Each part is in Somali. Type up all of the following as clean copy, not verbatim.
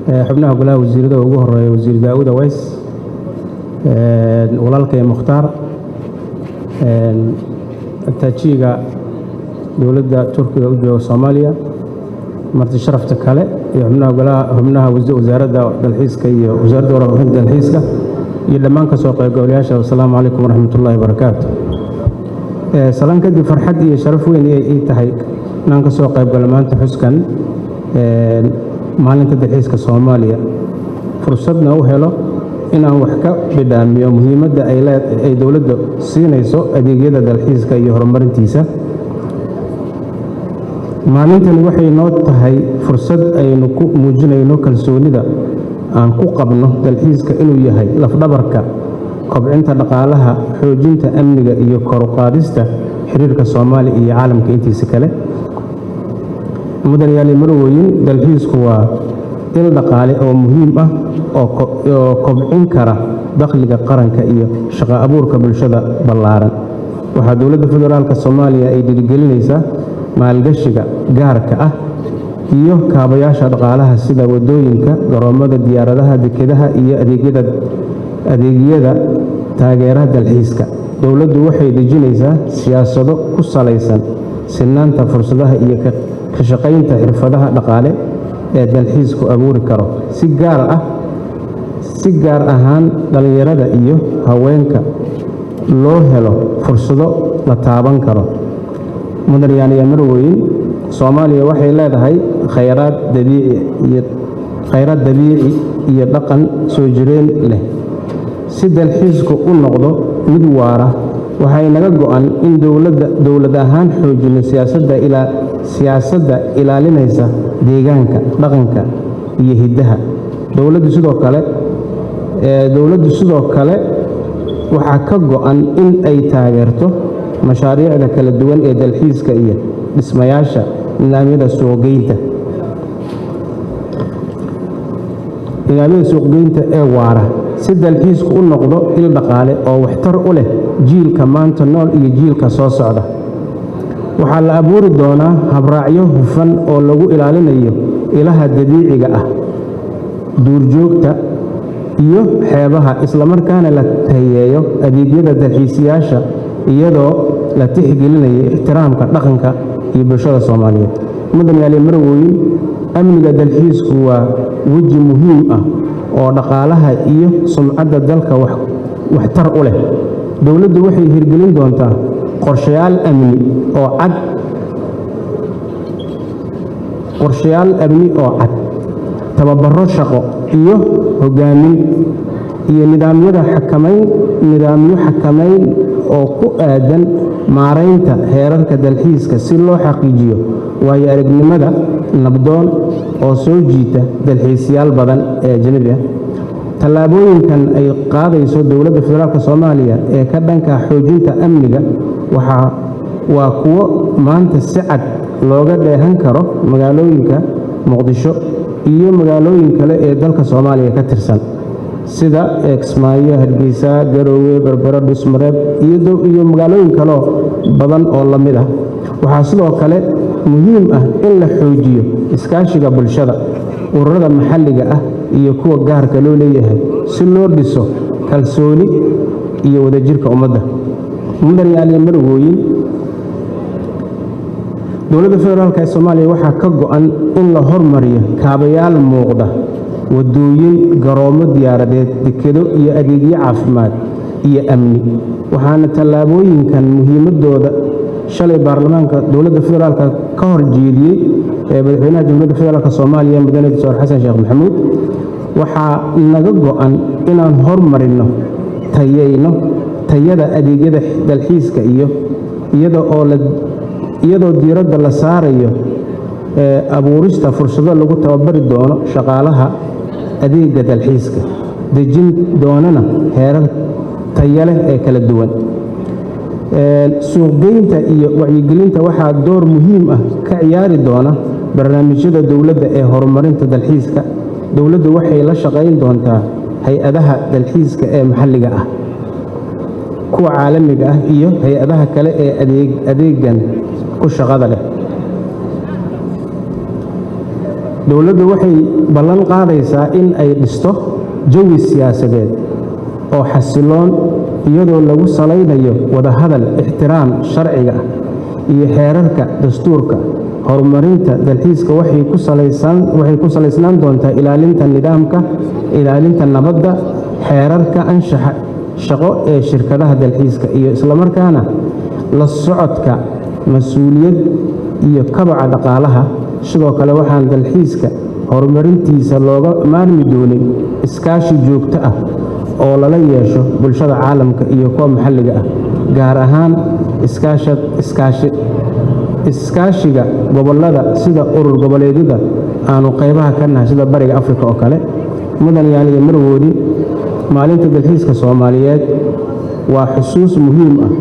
xubnaha golaha wasiirada ugu horeeya wasiir Daawud Aways walaalkay Mukhtaar taajiga dowladda Turkiga u jooga Soomaaliya marti sharafta kale iyo xubnaha wasaaradda dalxiiska iyo wasaaradda warbaahinta dalxiiska iyo dhammaan ka soo qaybgalayaasha. Assalaamu calaykum waraxmatullaahi wabarakaatuh. salaan kadib farxad iyo sharaf weyn ay tahay inaan ka soo qaybgalo maanta xuskan maalinta dalxiiska Soomaaliya, fursadna u helo inaan wax ka bidhaamiyo muhiimadda ay dowladda siinayso adeegyada dalxiiska iyo horumarintiisa. maalintani waxay noo tahay fursad aynu ku muujinayno kalsoonida aan ku qabno dalxiiska inuu yahay lafdhabarka kobcinta dhaqaalaha, xoojinta amniga iyo kor u qaadista xiriirka Soomaaliya iyo caalamka intiisa kale. mudanayaal marwooyin, dalxiisku waa il dhaqaale oo muhiim ah oo kobcin kara dakhliga qaranka iyo shaqo abuurka bulshada ballaaran. waxaa dowladda federaalka Soomaaliya ay dhiirigelinaysaa maalgashiga gaarka ah iyo kaabayaasha dhaqaalaha sida wadooyinka, garoomada diyaaradaha, dekedaha iyo adeegyada taageerada dalxiiska. dowladdu waxay dejinaysaa siyaasado ku salaysan sinaanta fursadaha iyo ka shaqaynta xirfadaha dhaqaale ee dalxiisku abuuri karo, si gaar ahaan dhalinyarada iyo haweenka loo helo fursado la taaban karo. mudanayaal marwooyin, Soomaaliya waxay leedahay khayraad dabiici iyo dhaqan soo jireen leh. si dalxiisku u noqdo mid waara, waxay naga go'an in dowlad ahaan xoojino siyaasadda ilaalinaysa deegaanka, dhaqanka iyo hiddaha. dowladdu sidoo kale waxaa ka go'an in ay taageerto mashaariicda kala duwan ee dalxiiska iyo dhismayaasha nidaamyada suuqgeynta ee waara, si dalxiisku u noqdo il dhaqaale oo waxtar u leh jiilka maanta nool iyo jiilka soo socda. waxaa la abuuri doonaa habraacyo hufan oo lagu ilaalinayo ilaha dabiiciga ah, duurjoogta iyo xeebaha, islamarkaana la tayeeyo adeegyada dalxiisayaasha iyadoo la tixgelinayo ixtiraamka dhaqanka iyo bulshada Soomaaliyeed. mudanayaal marwooyin, amniga dalxiisku waa weji muhiim ah oo dhaqaalaha iyo sumcadda dalka waxtar u leh. dowladdu waxay hirgelin doontaa qorshayaal amni oo cad, tababaro shaqo iyo hogaamin, iyo nidaamyo xakamayn oo ku aadan maaraynta heerarka dalxiiska si loo xaqiijiyo waayo aragnimada nabdoon oo soo jiita dalxiisayaal badan ee ajnabi ah. tallaabooyinkan ay qaadayso dowladda federaalka Soomaaliya ee ka dhanka xoojinta amniga waa kuwo maanta si cad looga dheehan karo magaalooyinka Muqdisho iyo magaalooyin kale ee dalka Soomaaliya ka tirsan sida Kismaayo, Hargeysa, Garowe, Berbera, Dhuusmareeb iyo magaalooyin kale badan oo la mid ah. waxaa sidoo kale muhiim ah in la xoojiyo iskaashiga bulshada, ururada maxalliga ah iyo kuwa gaarka loo leeyahay si loo dhiso kalsooni iyo wadajirka ummadda. mudanayaal marwooyin, dowladda federaalka ee Soomaaliya waxaa ka go'an in la hormariyo kaabayaal muuqda, wadooyin, garoomo diyaaradeed, dekedo iyo adeegyo caafimaad iyo amni. waxaana tallaabooyinkan muhiimadooda shalay baarlamaanka dowladda federaalka ka hor jeediyey madaxweynaha jamhuuriyadda federaalka Soomaaliya mudane Dr. Xasan Sheekh Maxamuud. waxaa naga go'an inaan hormarino tayada adeegyada dalxiiska iyadoo diiradda la saarayo abuurista fursado lagu tababari doono shaqaalaha adeega dalxiiska, dejin doonana heerar tayo leh ee kala duwan. suuqgeynta iyo wacyigelinta waxaa door muhiim ah ka ciyaari doona barnaamijyada dowladda ee horumarinta dalxiiska. dowladdu waxay la shaqayn doontaa hay-adaha dalxiiska ee maxalliga ah, kuwa caalamiga ah iyo hay-adaha kale ee adeegan ku shaqada leh. dowladdu waxay ballan qaadaysaa in ay dhisto jawi siyaasadeed oo xasiloon iyadoo lagu salaynayo wadahadal ixtiraam sharciga ah iyo xeerarka dastuurka. horumarinta dalxiiska waxay ku salaysnaan doontaa ilaalinta nidaamka, ilaalinta nabadda, xeerarka anshaxa shaqo ee shirkadaha dalxiiska iyo islamarkaana la socodka mas-uuliyad iyo kabaca dhaqaalaha. sidoo kale waxaan dalxiiska horumarintiisa looga maarmi doonin iskaashi joogto ah oo lala yeesho bulshada caalamka iyo kuwa maxalliga ah, gaar ahaan iskaashiga gobollada sida urur goboleedyada aanu qaybaha ka nahay sida bariga Afrika oo kale. mudanayaal iyo marwoodi, maalinta dalxiiska Soomaaliyeed waa xusuus muhiim ah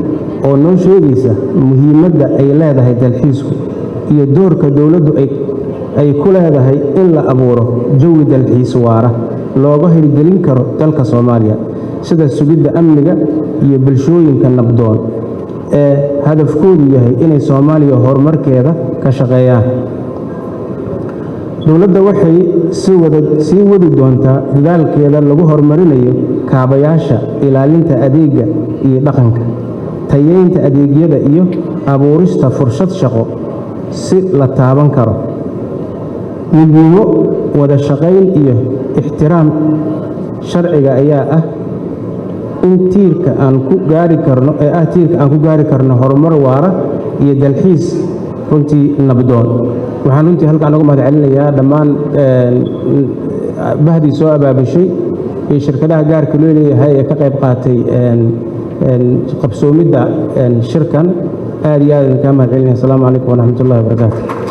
oo noo sheegaysa muhiimadda ay leedahay dalxiisku iyo doorka dowladdu ay ku leedahay in la abuuro jawi dalxiis waara looga hirgelin karo dalka Soomaaliya, sida sugidda amniga iyo bulshooyinka nabdoon ee hadafkoodu yahay inay Soomaaliya horumarkeeda ka shaqeeyaan. dowladda waxay sii wadi doontaa dadaalkeeda lagu horumarinayo kaabayaasha ilaalinta adeegga iyo dhaqanka, tayeynta adeegyada iyo abuurista fursad shaqo si la taaban karo. midnimo, wada shaqayn iyo ixtiraam sharciga ayaa ah tiirka aan ku gaari karno horumar waara iyo dalxiis runtii nabdoon. waxaan runtii halkaan uga mahadcelinayaa dhammaan bahdii soo abaabushay iyo shirkadaha gaarka loo leeyahay ee ka qayb qaatay qabsoomidda shirkan. aad iyo aad idinkaa mahadcelinaya. asalaamu calaykum waraxmatullahi wabarakaatu.